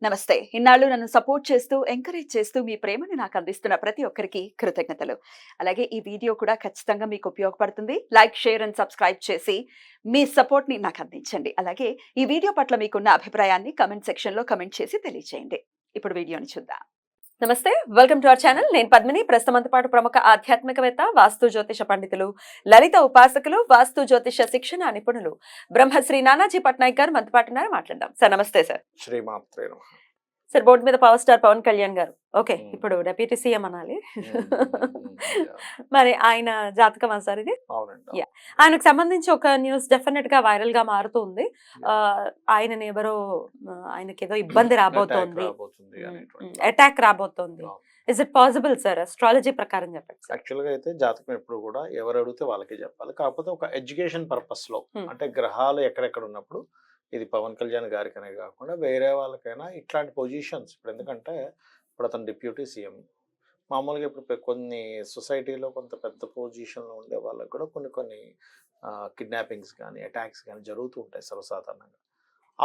నమస్తే. ఇన్నాళ్ళు నన్ను సపోర్ట్ చేస్తూ, ఎంకరేజ్ చేస్తూ మీ ప్రేమని నాకు అందిస్తున్న ప్రతి ఒక్కరికి కృతజ్ఞతలు. అలాగే ఈ వీడియో కూడా ఖచ్చితంగా మీకు ఉపయోగపడుతుంది. లైక్, షేర్ అండ్ సబ్స్క్రైబ్ చేసి మీ సపోర్ట్‌ని నాకు అందించండి. అలాగే ఈ వీడియో పట్ల మీకున్న అభిప్రాయాన్ని కామెంట్ సెక్షన్‌లో కామెంట్ చేసి తెలియజేయండి. ఇప్పుడు వీడియోని చూద్దాం. నమస్తే, వెల్కమ్ టు అవర్ ఛానల్. నేను పద్మిని. ప్రస్తుతంతో పాటు ప్రముఖ ఆధ్యాత్మికవేత్త, వాస్తు జ్యోతిష పండితులు, లలిత ఉపాసకులు, వాస్తు జ్యోతిష శిక్షణ నిపుణులు బ్రహ్మశ్రీ నానాజీ పట్నాయక్ గారు మనతో పాటు ఉన్నారు. మాట్లాడదాం. సార్ నమస్తే సార్. శ్రీమాత్రే నమః. సార్, బోర్డు మీద పవర్ స్టార్ పవన్ కళ్యాణ్ గారు. ఓకే, మ్మ్. ఇప్పుడు డెప్యూటీ సీఎం అనాలి. Yeah. మరి ఆయన జాతకమా సార్ ఇది? అవునండి. Yeah. ఆయనకు సంబంధించి ఒక న్యూస్ డెఫినెట్ గా వైరల్ గా మారుతూ ఉంది. ఆయనని ఎవరో ఆయనకి ఏదో ఇబ్బంది Attack రాబోతోంది, రాబోతుంది అనేటువంటి అటాక్ రాబోతోంది. అవును. Is it possible sir? Astrology ప్రకారం చెప్పండి సార్. యాక్చువల్ గా అయితే జాతకం ఎప్పుడు కూడా ఎవరు అడిగితే వాళ్ళకే చెప్పాలి. కాకపోతే ఒక ఎడ్యుకేషన్ పర్పస్ లో Hmm. అంటే గ్రహాలు ఎక్కడెక్కడ ఉన్నప్పుడు ఇది పవన్ కళ్యాణ్ గారికనే కాకుండా వేరే వాళ్ళకైనా ఇట్లాంటి పొజిషన్స్ ఇప్పుడు ఎందుకంటే ఇప్పుడు అతను డిప్యూటీ సీఎం మామూలుగా ఇప్పుడు కొన్ని సొసైటీలో కొంత పెద్ద పొజిషన్లో ఉండే వాళ్ళకి కూడా కొన్ని కిడ్నాపింగ్స్ కానీ అటాక్స్ కానీ జరుగుతూ ఉంటాయి సర్వసాధారణంగా.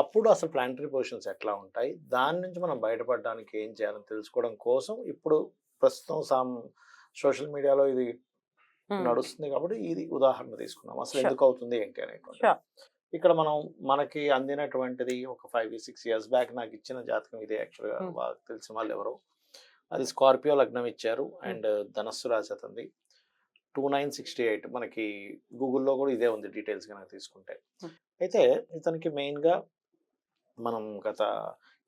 అప్పుడు అసలు ప్లానిటరీ పొజిషన్స్ ఎట్లా ఉంటాయి, దాని నుంచి మనం బయటపడడానికి ఏం చేయాలని తెలుసుకోవడం కోసం ఇప్పుడు ప్రస్తుతం సోషల్ మీడియాలో ఇది నడుస్తుంది కాబట్టి ఇది ఉదాహరణ తీసుకున్నాం. అసలు Sure. ఎందుకు అవుతుంది ఏంటి అనేటువంటి Sure. ఇక్కడ మనకి అందినటువంటిది ఒక 5-6 years బ్యాక్ నాకు ఇచ్చిన జాతకం ఇదే. యాక్చువల్గా తెలిసిన వాళ్ళు ఎవరు, అది స్కార్పియో లగ్నం ఇచ్చారు అండ్ ధనస్సు రాశి అతనిది 2968. మనకి గూగుల్లో కూడా ఇదే ఉంది డీటెయిల్స్ కనుక తీసుకుంటే. అయితే ఇతనికి మెయిన్గా మనం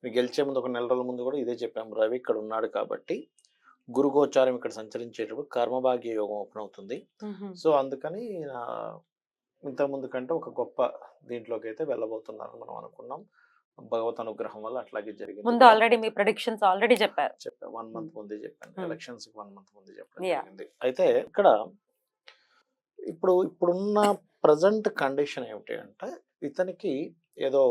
గెలిచే ముందు ఒక నెల రోజుల ముందు కూడా ఇదే చెప్పాము, రవి ఇక్కడ ఉన్నాడు కాబట్టి గురుగోచారం ఇక్కడ సంచరించేటప్పుడు కర్మభాగ్య యోగం ఓపెన్ అవుతుంది. సో అందుకని ఇంతకుముందు కంటే ఒక గొప్ప దీంట్లోకి అయితే వెళ్ళబోతున్నారు మనం అనుకున్నాం. భగవత్ అనుగ్రహం వల్ల అట్లాగే జరిగింది. ముందు ఆల్రెడీ మీ ప్రెడిక్షన్స్ ఆల్రెడీ చెప్పారు. 1 month ముందే చెప్పాను. ఎలక్షన్స్ 1 month ముందే చెప్పడం Yeah. జరిగింది. అయితే ఇక్కడ ఇప్పుడున్న ప్రజెంట్ కండిషన్ ఏమిటి అంటే ఇతనికి ఏదో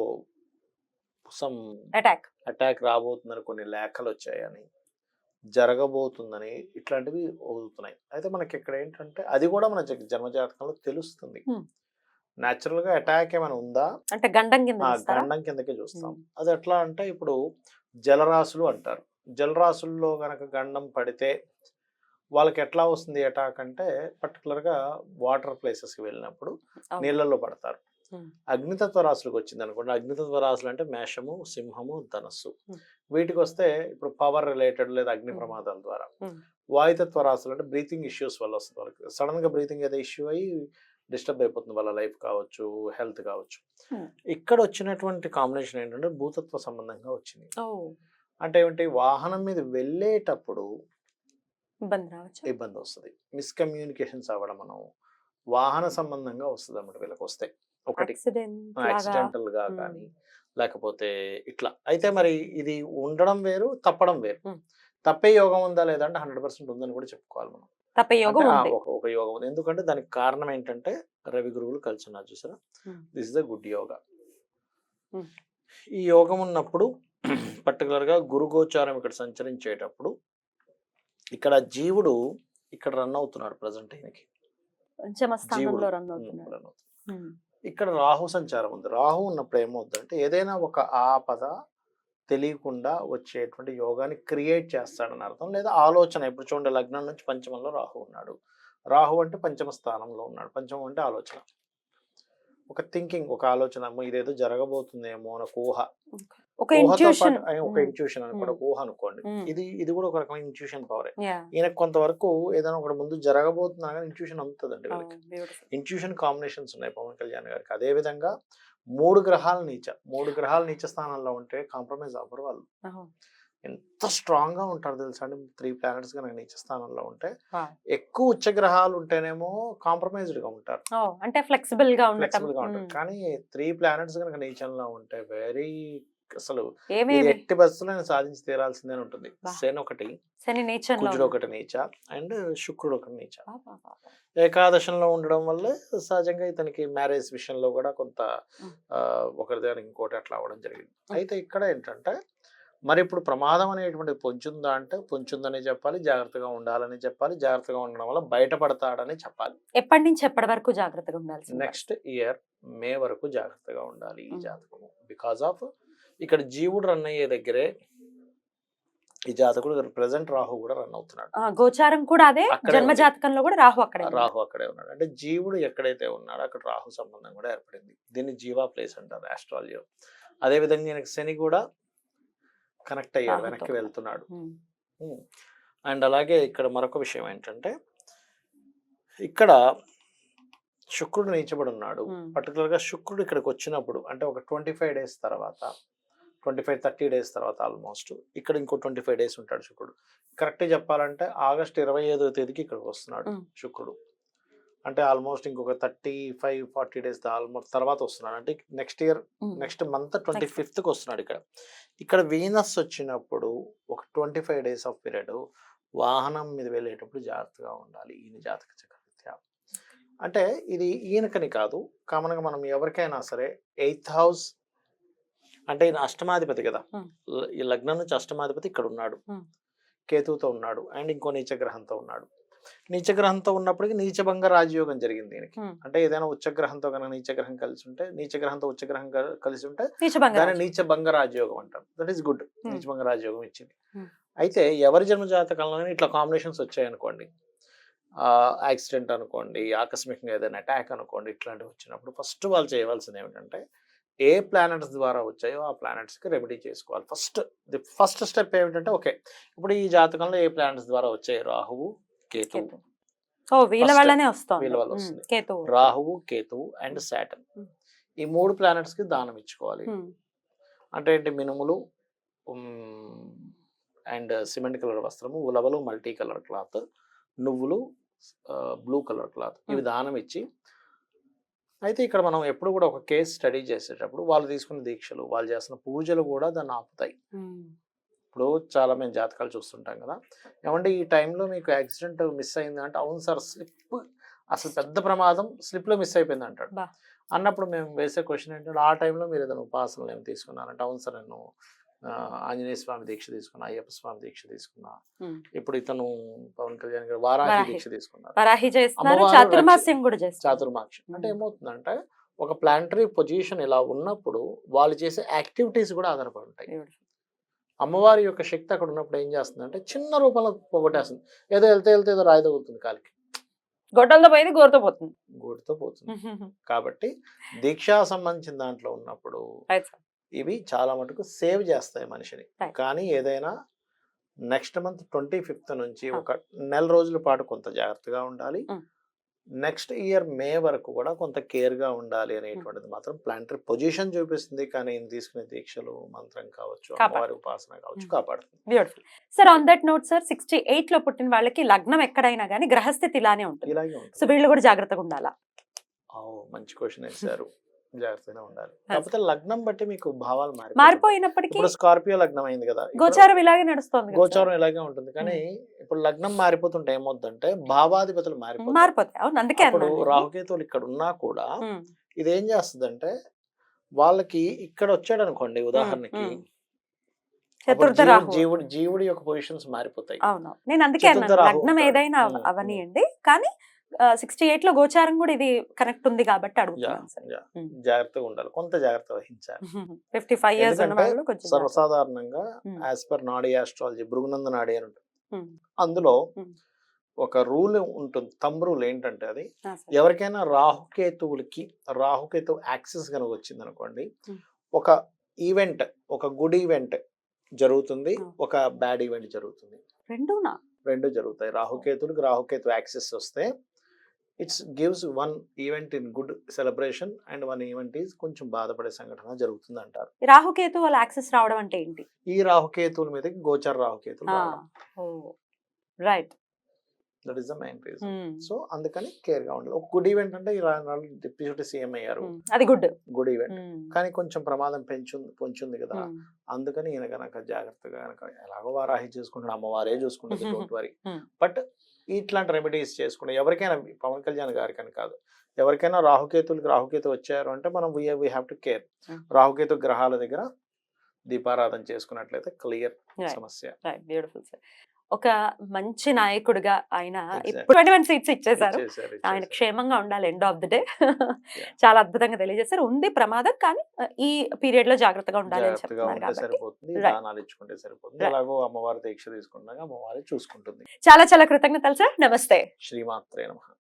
సమ్ అటాక్ అటాక్ రాబోతుందని కొన్ని లేఖలు వచ్చాయని, జరగబోతుందని ఇట్లాంటివి అవుతున్నాయి. అయితే మనకి ఇక్కడ ఏంటంటే అది కూడా మన జన్మజాతకంలో తెలుస్తుంది. న్యాచురల్ గా అటాక్ ఏమైనా ఉందా అంటే గండం కింద చూస్తారా? గండం కిందకే చూస్తాం. అది ఎట్లా అంటే ఇప్పుడు జలరాశులు అంటారు. జలరాశుల్లో గనక గండం పడితే వాళ్ళకి ఎట్లా వస్తుంది అటాక్ అంటే పర్టికులర్ గా వాటర్ ప్లేసెస్ కి వెళ్ళినప్పుడు అవును. నీళ్ళల్లో పడతారు. Hmm. అగ్నితత్వ రాశులకు వచ్చింది అనుకోండి, అగ్నితత్వ రాశులు అంటే మేషము, సింహము, ధనస్సు. వీటికి వస్తే ఇప్పుడు పవర్ రిలేటెడ్ లేదా అగ్ని ప్రమాదాల ద్వారా. వాయుతత్వ రాశులు అంటే బ్రీతింగ్ ఇష్యూస్ వల్ల వస్తుంది. వాళ్ళకి సడన్ గా బ్రీతింగ్ ఏదో ఇష్యూ అయ్యి డిస్టర్బ్ అయిపోతుంది, వాళ్ళ లైఫ్ కావచ్చు, హెల్త్ కావచ్చు. ఇక్కడ వచ్చినటువంటి కాంబినేషన్ ఏంటంటే భూతత్వ సంబంధంగా వచ్చింది. అంటే ఏమిటి, వాహనం మీద వెళ్ళేటప్పుడు ఇబ్బంది వస్తుంది, మిస్కమ్యూనికేషన్స్ అవ్వడం, మనం వాహన సంబంధంగా వస్తుంది అన్నమాట వీళ్ళకి వస్తే. ఒకటి యాక్సిడెంటల్ గా కానీ లేకపోతే ఇట్లా. అయితే మరి ఇది ఉండడం వేరు, తప్పడం వేరు. తప్పే యోగం ఉందా లేదా అంటే 100% ఉందని కూడా చెప్పుకోవాలి మనం. తప్పే యోగం ఉంది. ఒక యోగం ఉంది. ఎందుకంటే దానికి కారణం ఏంటంటే రవి గురువులు కలిసి ఉన్నారు చూసారా, this is the good yoga. ఈ యోగం ఉన్నప్పుడు పర్టికులర్ గా గురుగోచారం ఇక్కడ సంచరించేటప్పుడు ఇక్కడ జీవుడు ఇక్కడ రన్ అవుతున్నాడు ప్రజెంట్. ఈయనకి పంచమస్థానంలో రన్ అవుతున్నాడు. ఇక్కడ రాహు సంచారం ఉంది. రాహు ఉన్నప్పుడు ఏమవుతుందంటే ఏదైనా ఒక ఆపద తెలియకుండా వచ్చేటువంటి యోగాన్ని క్రియేట్ చేస్తాడని అర్థం, లేదా ఆలోచన. ఇప్పుడు చూడండి, లగ్నం నుంచి పంచమంలో రాహు ఉన్నాడు. రాహు అంటే పంచమ స్థానంలో ఉన్నాడు. పంచమం అంటే ఆలోచన, ఒక థింకింగ్, ఒక ఆలోచన, ఇదేదో జరగబోతుందేమో అని ఊహ. ఒక ఇన్ట్యూషన్ అనుకోండి, ఒక ఊహ అనుకోండి. ఇది కూడా ఒక రకమైన ఇన్ట్యూషన్ పవర్. ఈయనకు కొంతవరకు ఏదైనా ఒకటి ముందు జరగబోతున్నా కానీ ఇన్ట్యూషన్ అందుతుందండి వీళ్ళకి. ఇన్ట్యూషన్ కాంబినేషన్స్ ఉన్నాయి పవన్ కళ్యాణ్ గారికి. అదే విధంగా 3 గ్రహాల నీచ స్థానంలో ఉంటే కాంప్రమైజ్ అవ్వరు వాళ్ళు. ఎంత స్ట్రాంగ్ గా ఉంటారు తెలుసా అండి. 3 planets కనుక నీచ స్థానంలో ఉంటే, ఎక్కువ ఉచ్చ గ్రహాలు ఉంటేనేమో కాంప్రమైజ్డ్ గా ఉంటారు, అంటే ఫ్లెక్సిబుల్ గా ఉంటారు. కానీ 3 planets కనుక నీచంలో ఉంటే వెరీ అసలు ఎట్టి బస్సులను సాధించి తీరాల్సిందే ఉంటుంది. కుజుడు ఒకటి నీచ అండ్ శుక్రుడు ఒకటి నీచ. ఏకాదశంలో ఉండడం వల్ల సహజంగా ఇతనికి మ్యారేజ్ విషయంలో కూడా కొంత ఒకరిదానికి ఇంకోటి అట్లా అవ్వడం జరిగింది. అయితే ఇక్కడ ఏంటంటే మరి ఇప్పుడు ప్రమాదం అనేటువంటిది పొంచుందా అంటే పొంచుందని చెప్పాలి, జాగ్రత్తగా ఉండాలని చెప్పాలి. జాగ్రత్తగా ఉండడం వల్ల బయటపడతాడని చెప్పాలి. ఎప్పటి నుంచి ఎప్పటి వరకు జాగ్రత్తగా ఉండాలి? నెక్స్ట్ ఇయర్ మే వరకు జాగ్రత్తగా ఉండాలి ఈ జాతకము. బికాస్ ఆఫ్ ఇక్కడ జీవుడు రన్ అయ్యే దగ్గరే ఈ జాతకుడు ప్రెసెంట్ రాహు కూడా రన్ అవుతున్నాడు. గోచారం కూడా అదే, అక్కడే జన్మ ఉంది. జాతకంలో కూడా రాహు అక్కడే ఉన్నాడు. రాహు అక్కడే ఉన్నాడు. అంటే జీవుడు ఎక్కడైతే ఉన్నాడో అక్కడ రాహు సంబంధం కూడా ఏర్పడింది. దీన్ని జీవా ప్లేస్ అంటారు ఆస్ట్రాలజీలో. అదే విధంగా ఈయనకి శని కూడా కనెక్ట్ అయ్యాడు, రాహుతో. వెనక్కి వెళ్తున్నాడు. ఉమ్. అండ్ అలాగే ఇక్కడ మరొక విషయం ఏంటంటే ఇక్కడ శుక్రుడు నీచబడి ఉన్నాడు. ఉమ్. పర్టికులర్ గా శుక్రుడు ఇక్కడికి వచ్చినప్పుడు అంటే ఒక 25 days తర్వాత 25-30 days తర్వాత ఆల్మోస్ట్ ఇక్కడ ఇంకో 25 days ఉంటాడు శుక్రుడు. కరెక్ట్ చెప్పాలంటే ఆగస్ట్ 25వ తేదీకి ఇక్కడికి వస్తున్నాడు శుక్రుడు. అంటే ఆల్మోస్ట్ ఇంకొక 35-40 days ఆల్మోస్ట్ తర్వాత వస్తున్నాడు. అంటే నెక్స్ట్ మంత్ 25th వస్తున్నాడు. ఇక్కడ వీనస్ వచ్చినప్పుడు ఒక 25 days ఆఫ్ పీరియడ్ వాహనం మీద వెళ్ళేటప్పుడు జాగ్రత్తగా ఉండాలి ఈయన జాతక చక్రవర్త్యా. అంటే ఇది ఈయనకని కాదు, కామన్గా మనం ఎవరికైనా సరే 8th house అంటే ఈయన అష్టమాధిపతి కదా, ఈ లగ్నం నుంచి అష్టమాధిపతి ఇక్కడ ఉన్నాడు, కేతువుతో ఉన్నాడు, అండ్ ఇంకో నీచగ్రహంతో ఉన్నాడు. నీచగ్రహంతో ఉన్నప్పటికీ నీచభంగ రాజయోగం జరిగింది దీనికి. అంటే ఏదైనా ఉచ్చగ్రహంతో కనుక నీచగ్రహం కలిసి ఉంటే, నీచగ్రహంతో ఉచ్చగ్రహం కలిసి ఉంటే దాన్ని నీచభంగ రాజయోగం అంటారు. That is good. నీచభంగ రాజయోగం ఇచ్చింది. అయితే ఎవరి జన్మ జాతకంలో ఇట్లా కాంబినేషన్స్ వచ్చాయనుకోండి, యాక్సిడెంట్ అనుకోండి, ఆకస్మికంగా ఏదైనా అటాక్ అనుకోండి, ఇట్లాంటివి వచ్చినప్పుడు ఫస్ట్ వాళ్ళు చేయవలసింది ఏమిటంటే ఏ ప్లానెట్స్ ద్వారా వచ్చాయో ఆ ప్లానెట్స్కి రెమెడీ చేసుకోవాలి. ఫస్ట్ స్టెప్ ఏమిటంటే ఓకే ఇప్పుడు ఈ జాతకంలో ఏ ప్లానెట్స్ ద్వారా వచ్చాయి, రాహువు కేతువు. వీళ్ళ వల్లనే వస్తుంది. వీళ్ళ వల్ల వస్తుంది. రాహువు కేతువు అండ్ సాటర్న్, ఈ 3 ప్లానెట్స్ కి దానం ఇచ్చుకోవాలి. అంటే ఏంటి, మినుములు అండ్ సిమెంట్ కలర్ వస్త్రము, ఉలవలు మల్టీ కలర్ క్లాత్, నువ్వులు బ్లూ కలర్ క్లాత్, ఇవి దానం ఇచ్చి. అయితే ఇక్కడ మనం ఎప్పుడు కూడా ఒక కేసు స్టడీ చేసేటప్పుడు వాళ్ళు తీసుకున్న దీక్షలు, వాళ్ళు చేస్తున్న పూజలు కూడా దాన్ని ఆపుతాయి. ఇప్పుడు చాలా మేము జాతకాలు చూస్తుంటాం కదా, ఏమంటే ఈ టైంలో మీకు యాక్సిడెంట్ మిస్ అయింది అంటే, అవును సార్ స్లిప్, అసలు పెద్ద ప్రమాదం స్లిప్లో మిస్ అయిపోయింది అంటాడు. అన్నప్పుడు మేము వేసే క్వశ్చన్ ఏంటంటే ఆ టైంలో మీరు ఏదైనా ఉపాసనలు ఏమి తీసుకున్నారంటే, అవును సార్ నేను ఆంజనేయ స్వామి దీక్ష తీసుకున్నా, అయ్యప్ప స్వామి దీక్ష తీసుకున్నా, ఇప్పుడు ఇతను పవన్ కళ్యాణ్ గారు వారాహి దీక్ష తీసుకున్నారు, చాతుర్మాక్షం. అంటే ఏమవుతుందంటే ఒక ప్లానటరీ పొజిషన్ ఇలా ఉన్నప్పుడు వాళ్ళు చేసే యాక్టివిటీస్ కూడా ఆధారపడి ఉంటాయి. అమ్మవారి యొక్క శక్తి అక్కడ ఉన్నప్పుడు ఏం చేస్తుందంటే చిన్న రూపంలో పోగొట్టేస్తుంది. ఏదో వెళ్తే ఏదో రాయి తగులుతుంది కాలికి, గొడ్డలతో పోయింది గోడుతో పోతుంది. కాబట్టి దీక్షా సంబంధించిన దాంట్లో ఉన్నప్పుడు ఇవి చాలా మటుకు సేవ్ చేస్తాయి మనిషిని. కానీ ఏదైనా నెక్స్ట్ మంత్ 25th నుంచి ఒక నెల రోజుల పాటు కొంత జాగ్రత్తగా ఉండాలి. నెక్స్ట్ ఇయర్ మే వరకు కూడా కొంత కేర్గా ఉండాలి అనేటువంటిది మాత్రం ప్లానటరీ పొజిషన్ చూపిస్తుంది. కానీ తీసుకునే దీక్షలు, మంత్రం కావచ్చు, అమ్మవారి ఉపాసన కావచ్చు, కాపాడుతుంది. Beautiful sir. On that note sir, 68 లో పుట్టిన వాళ్ళకి లగ్నం ఎక్కడైనా కానీ గ్రహస్థితి ఇలానే ఉంటుంది. ఇలాగే ఉంటుంది. సో వీళ్ళు కూడా జాగ్రత్తగా ఉండాలా? మంచి క్వశ్చన్ వేశారు. జాగ్రత్తగా ఉండాలి. కాకపోతే లగ్నం బట్టి మీకు భావాలు మారిపోయినప్పటికీ, ఇప్పుడు స్కార్పియో లగ్నం అయింది కదా, గోచారం ఇలాగే నడుస్తుంది. గోచారం ఇలాగే ఉంటుంది. కానీ ఇప్పుడు లగ్నం మారిపోతుంటే ఏమవుతుందంటే భావాధిపతులు మారిపోతాయి. అవును, అందుకే ఇప్పుడు రాహుకేతువులు ఇక్కడ ఉన్నా కూడా ఇది ఏం చేస్తుందంటే వాళ్ళకి ఇక్కడ వచ్చాడు అనుకోండి ఉదాహరణకి, జీవుడి యొక్క పొజిషన్స్ మారిపోతాయి. అవును, నేను అందుకే లగ్నం ఏదైనా అవనియండి, కానీ 68 లో గోచారం కూడా ఇది కనెక్ట్ ఉంది కాబట్టి అడుగుతున్నాను. జాగ్రత్తగా ఉండాలి, కొంత జాగ్రత్త వహించాలి. 55 years ఉన్న వాళ్ళు కొంచెం సర్వసాధారణంగా యాజ్ పర్ నాడీ ఆస్ట్రాలజీ, భృగునంద నాడీ అని ఉంటుంది. అందులో ఒక రూల్ ఉంటుంది, థంబ్ రూల్. ఏంటంటే అది ఎవరికైనా రాహుకేతు యాక్సెస్ కనుక వచ్చింది అనుకోండి, ఒక ఈవెంట్, ఒక గుడ్ ఈవెంట్ జరుగుతుంది, ఒక బ్యాడ్ ఈవెంట్ జరుగుతుంది. రెండు జరుగుతాయి. రాహుకేతు యాక్సెస్ వస్తే it's gives one event in good celebration and one event is కొంచెం బాధపడే సంఘటన జరుగుతుంది అంటారు. రాహుకేతు వాళ్ళ యాక్సెస్ రావడం అంటే ఏంటి? ఈ రాహుకేతువుల మీదకి గోచర రాహుకేతులు right, that is the main reason. So అందుకని కేర్ గా ఉండాలి. ఒక గుడ్ ఈవెంట్ అంటే డిప్యూటీ సీఎం అయ్యారు, అది గుడ్ ఈవెంట్. కానీ కొంచెం ప్రమాదం పొంచుంది కదా, అందుకని ఈయన కనుక జాగ్రత్తగా కనుక ఎలాగో వారాహి చూసుకుంటాడు, అమ్మవారే చూసుకుంటుంది, డోంట్ వరీ. బట్ ఇట్లాంటి రెమెడీస్ చేసుకుంటే ఎవరికైనా, పవన్ కళ్యాణ్ గారికి అని కాదు, ఎవరికైనా రాహుకేతు వచ్చారు అంటే మనం we have to care. Rahu Ketu గ్రహాల దగ్గర దీపారాధన చేసుకున్నట్లయితే క్లియర్ సమస్య. Beautiful sir. ఒక మంచి నాయకుడిగా ఆయన Exactly. ఇప్పుడు 21 సీట్స్ ఇచ్చేశారు. ఇచ్చేసారు, ఆయన ఇచ్చేసారు. క్షేమంగా ఉండాలి ఎండ్ ఆఫ్ ది డే. చాలా అద్భుతంగా తెలియజేశారు. ఉంది ప్రమాదం, కానీ ఈ పీరియడ్ లో జాగ్రత్తగా ఉండాలి అని జాగ్రత్తగా చెప్తున్నారు ఉంటే కాబట్టి సరిపోతుంది, Right. దానాలు ఇచ్చుకుంటే సరిపోతుంది. Right. అలాగో అమ్మవారి దీక్ష తీసుకుంటాగా అమ్మవారి చూసుకుంటుంది. చాలా చాలా కృతజ్ఞతలు సార్. నమస్తే. శ్రీమాత్రే నమః.